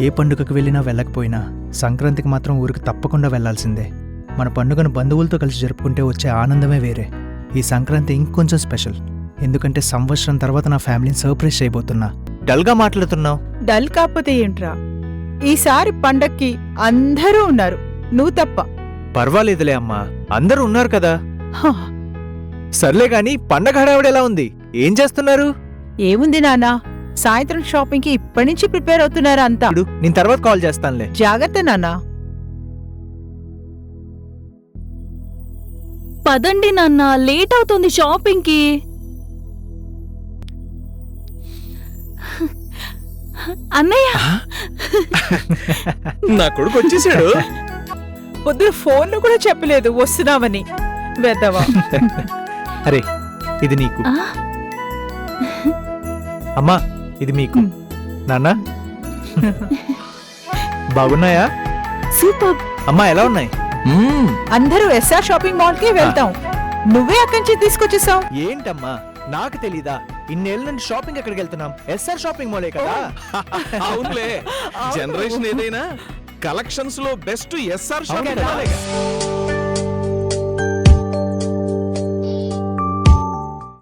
ఏ పండుగకు వెళ్ళినా వెళ్ళకపోయినా సంక్రాంతికి మాత్రం ఊరికి తప్పకుండా వెళ్లాల్సిందే. మన పండుగను బంధువులతో కలిసి జరుపుకుంటే వచ్చే ఆనందమే వేరే. ఈ సంక్రాంతి ఇంకొంచెం స్పెషల్, ఎందుకంటే సంవత్సరం తర్వాత నా ఫ్యామిలీని సర్ప్రైజ్ చేయబోతున్నా. డల్గా మాట్లాడుతున్నావు. డల్ కాకపోతే ఏంట్రా, ఈసారి పండక్కి అందరూ ఉన్నారు, నువ్వు తప్ప. పర్వాలేదులే అమ్మా, అందరూ ఉన్నారు కదా. హా, సర్లే గాని పండగ హడావిడి ఎలా ఉంది? ఏం చేస్తున్నారు? ఏముంది నాన్నా, సాయంత్రం షాపింగ్ కి ఇప్పటి నుంచి ప్రిపేర్ అవుతున్నారు అంతా. నేను తర్వాత కాల్ చేస్తానులే. జాగ్రత్త నాన్నా. పదండి నాన్న, లేట్ అవుతుంది షాపింగ్ కి. అన్నయ్య, నా కొడుకు వచ్చేసాడు. పొద్దున ఫోన్లు కూడా చెప్పలేదు వస్తున్నావని. వెదవా. అరే ఇది నీకు. ఆ, అమ్మా ఇది మీకు. నాన్న బాగున్నాయా? సూపర్. అమ్మా ఎలా ఉన్నాయి? అందరూ ఎస్ఆర్ షాపింగ్ మాల్ కి వెళ్తాం, నువ్వే అక్కడి నుంచి తీసుకొచ్చేసావు. ఏంటమ్మా నాకు తెలీదా? ఇన్నేళ్ళ నుండి షాపింగ్ ఎక్కడికి వెళ్తున్నాం? ఎస్ఆర్ షాపింగ్ మాలే కదా. అవునులే, జనరేషన్ ఏదైనా కలెక్షన్స్ లో బెస్ట్ ఎస్ఆర్ అవును షాపింగ్ కదా? మాలేగా.